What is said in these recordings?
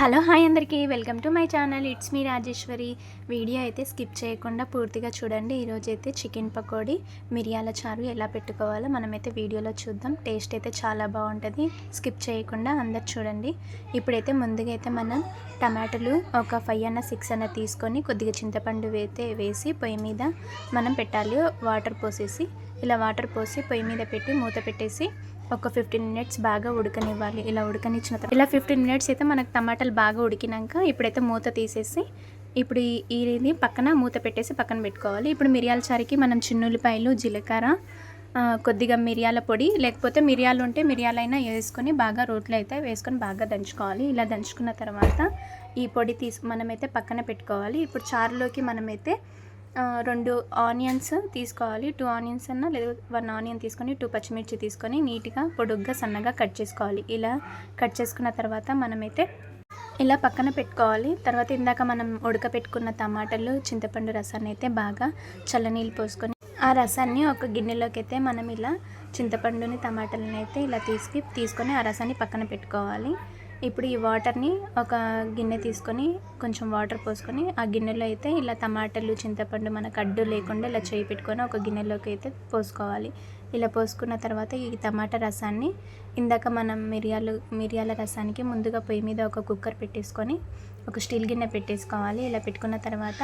Hello hi అందరికీ welcome to my channel. It's me Rajeshwari. Video అయితే skip చేయకుండా పూర్తిగా చూడండి. ఈరోజైతే చికెన్ పకోడీ మిరియాల చారు ఎలా పెట్టుకోవాలో మనమైతే వీడియోలో చూద్దాం. టేస్ట్ అయితే చాలా బాగుంటుంది. స్కిప్ చేయకుండా అందరు చూడండి. ఇప్పుడైతే ముందుగా అయితే మనం టమాటాలు ఒక 5 అన్న 6 అన్న తీసుకొని కొద్దిగా చింతపండు వేసి పొయ్యి మీద మనం పెట్టాలి. వాటర్ పోసేసి ఇలా వాటర్ పోసి పొయ్యి మీద పెట్టి మూత పెట్టేసి ఒక 15 మినిట్స్ బాగా ఉడకనివ్వాలి. ఇలా ఉడకనిచ్చిన తర్వాత ఇలా 15 మినిట్స్ అయితే మనకు టమాటాలు బాగా ఉడికినాక ఇప్పుడైతే మూత తీసేసి ఇప్పుడు ఇది పక్కన మూత పెట్టేసి పక్కన పెట్టుకోవాలి. ఇప్పుడు మిరియాల చారుకి మనం చిన్నుల్లిపాయలు, జీలకర్ర, కొద్దిగా మిరియాల పొడి, లేకపోతే మిరియాలు ఉంటే మిరియాలైనా వేసుకొని బాగా రోట్లో అయితే వేసుకొని బాగా దంచుకోవాలి. ఇలా దంచుకున్న తర్వాత ఈ పొడి మనమైతే పక్కన పెట్టుకోవాలి. ఇప్పుడు చారులోకి మనమైతే 2 ఆనియన్స్ తీసుకోవాలి. 2 ఆనియన్స్ అన్నా లేదా 1 ఆనియన్ తీసుకొని 2 పచ్చిమిర్చి తీసుకొని నీట్గా పొడుగ్గా సన్నగా కట్ చేసుకోవాలి. ఇలా కట్ చేసుకున్న తర్వాత మనమైతే ఇలా పక్కన పెట్టుకోవాలి. తర్వాత ఇందాక మనం ఉడకపెట్టుకున్న టమాటాలు, చింతపండు రసాన్ని అయితే బాగా చల్లనీళ్ళు పోసుకొని ఆ రసాన్ని ఒక గిన్నెలోకి అయితే మనం ఇలా చింతపండుని, టమాటాలని అయితే ఇలా తీసుకొని ఆ రసాన్ని పక్కన పెట్టుకోవాలి. ఇప్పుడు ఈ వాటర్ని ఒక గిన్నె తీసుకొని కొంచెం వాటర్ పోసుకొని ఆ గిన్నెలో అయితే ఇలా టమాటాలు, చింతపండు మనకు అడ్డు లేకుండా ఇలా చేయి పెట్టుకొని ఒక గిన్నెలోకి అయితే పోసుకోవాలి. ఇలా పోసుకున్న తర్వాత ఈ టమాటా రసాన్ని ఇందాక మనం మిరియాల రసానికి ముందుగా పొయ్యి మీద ఒక కుక్కర్ పెట్టేసుకొని ఒక స్టీల్ గిన్నె పెట్టేసుకోవాలి. ఇలా పెట్టుకున్న తర్వాత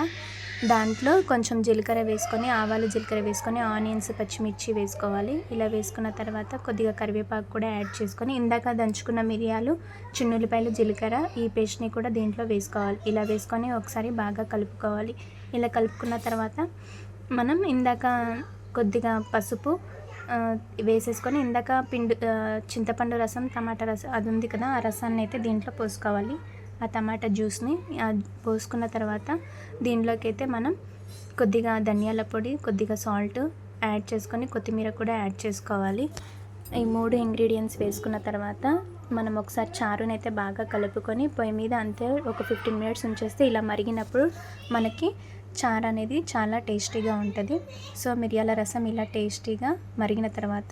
దాంట్లో కొంచెం జీలకర్ర వేసుకొని, ఆవాలు, జీలకర్ర వేసుకొని ఆనియన్స్, పచ్చిమిర్చి వేసుకోవాలి. ఇలా వేసుకున్న తర్వాత కొద్దిగా కరివేపాకు కూడా యాడ్ చేసుకొని ఇందాక దంచుకున్న మిరియాలు, చిన్నుల్లిపాయలు, జీలకర్ర ఈ పేస్ట్ని కూడా దీంట్లో వేసుకోవాలి. ఇలా వేసుకొని ఒకసారి బాగా కలుపుకోవాలి. ఇలా కలుపుకున్న తర్వాత మనం ఇందాక కొద్దిగా పసుపు వేసేసుకొని ఇందాక చింతపండు రసం, టమాటా రసం అది ఉంది కదా, ఆ రసాన్ని అయితే దీంట్లో పోసుకోవాలి. ఆ టమాటా జ్యూస్ని పోసుకున్న తర్వాత దీనిలోకి అయితే మనం కొద్దిగా ధనియాల పొడి, కొద్దిగా సాల్ట్ యాడ్ చేసుకొని కొత్తిమీర కూడా యాడ్ చేసుకోవాలి. ఈ 3 ఇంగ్రీడియంట్స్ వేసుకున్న తర్వాత మనం ఒకసారి చారుని అయితే బాగా కలుపుకొని పొయ్యి మీద అంతే ఒక 15 మినిట్స్ ఉంచేస్తే ఇలా మరిగినప్పుడు మనకి చారు అనేది చాలా టేస్టీగా ఉంటుంది. సో మిరియాల రసం ఇలా టేస్టీగా మరిగిన తర్వాత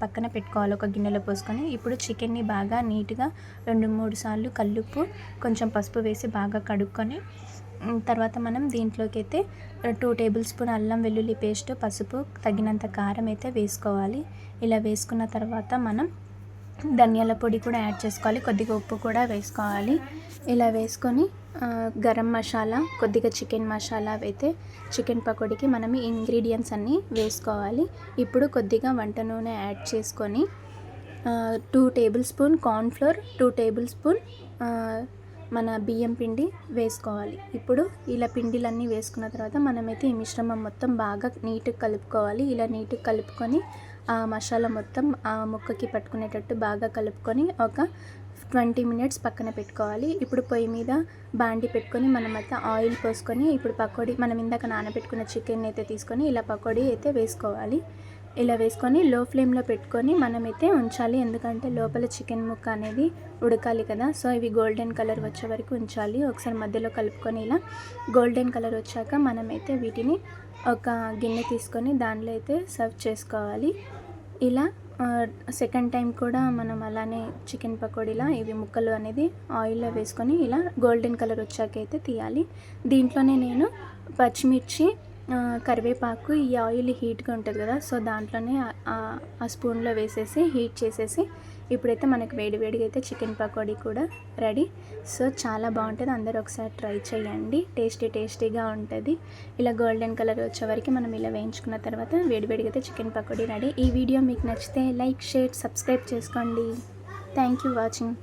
పక్కన పెట్టుకోవాలి ఒక గిన్నెలో పోసుకొని. ఇప్పుడు చికెన్ని బాగా నీట్గా 2-3 సార్లు కల్లుప్పు, కొంచెం పసుపు వేసి బాగా కడుక్కొని తర్వాత మనం దీంట్లోకి అయితే 2 టేబుల్ స్పూన్ అల్లం వెల్లుల్లి పేస్ట్, పసుపు, తగినంత కారం అయితే వేసుకోవాలి. ఇలా వేసుకున్న తర్వాత మనం ధనియాల పొడి కూడా యాడ్ చేసుకోవాలి. కొద్దిగా ఉప్పు కూడా వేసుకోవాలి. ఇలా వేసుకొని గరం మసాలా, కొద్దిగా చికెన్ మసాలా అయితే చికెన్ పకోడీకి మనం ఈ ఇంగ్రీడియంట్స్ అన్నీ వేసుకోవాలి. ఇప్పుడు కొద్దిగా వంట నూనె యాడ్ చేసుకొని 2 table spoon cornflour, 2 table spoon మన బియ్యం పిండి వేసుకోవాలి. ఇప్పుడు ఇలా పిండిలన్నీ వేసుకున్న తర్వాత మనమైతే ఈ మిశ్రమం మొత్తం బాగా నీట్గా కలుపుకోవాలి. ఇలా నీట్గా కలుపుకొని ఆ మసాలా మొత్తం ఆ ముక్కకి పట్టుకునేటట్టు బాగా కలుపుకొని ఒక 20 మినిట్స్ పక్కన పెట్టుకోవాలి. ఇప్పుడు పొయ్యి మీద బాండి పెట్టుకొని మనమైతే ఆయిల్ పోసుకొని ఇప్పుడు పకోడీ మనం ఇందాక నానబెట్టుకున్న చికెన్ అయితే తీసుకొని ఇలా పకోడీ అయితే వేసుకోవాలి. ఇలా వేసుకొని లో ఫ్లేమ్లో పెట్టుకొని మనమైతే ఉంచాలి. ఎందుకంటే లోపల చికెన్ ముక్క అనేది ఉడకాలి కదా. సో ఇవి గోల్డెన్ కలర్ వచ్చే వరకు ఉంచాలి. ఒకసారి మధ్యలో కలుపుకొని ఇలా గోల్డెన్ కలర్ వచ్చాక మనమైతే వీటిని ఒక గిన్నె తీసుకొని దానిలో అయితే సర్వ్ చేసుకోవాలి. ఇలా సెకండ్ టైం కూడా మనం అలానే చికెన్ పకోడీలా ఇవి ముక్కలు అనేది ఆయిల్లో వేసుకొని ఇలా గోల్డెన్ కలర్ వచ్చాక అయితే తీయాలి. దీంట్లోనే నేను పచ్చిమిర్చి, కరివేపాకు, ఈ ఆయిల్ హీట్గా ఉంటుంది కదా, సో దాంట్లోనే ఆ స్పూన్లో వేసేసి హీట్ చేసేసి ఇప్పుడైతే మనకు వేడివేడిగా అయితే చికెన్ పకోడీ కూడా రెడీ. సో చాలా బాగుంటుంది. అందరూ ఒకసారి ట్రై చేయండి. టేస్టీగా ఉంటుంది. ఇలా గోల్డెన్ కలర్ వచ్చే వరకు మనం ఇలా వేయించుకున్న తర్వాత వేడివేడిగా అయితే చికెన్ పకోడీ రెడీ. ఈ వీడియో మీకు నచ్చితే లైక్, షేర్, సబ్స్క్రైబ్ చేసుకోండి. Thank you watching.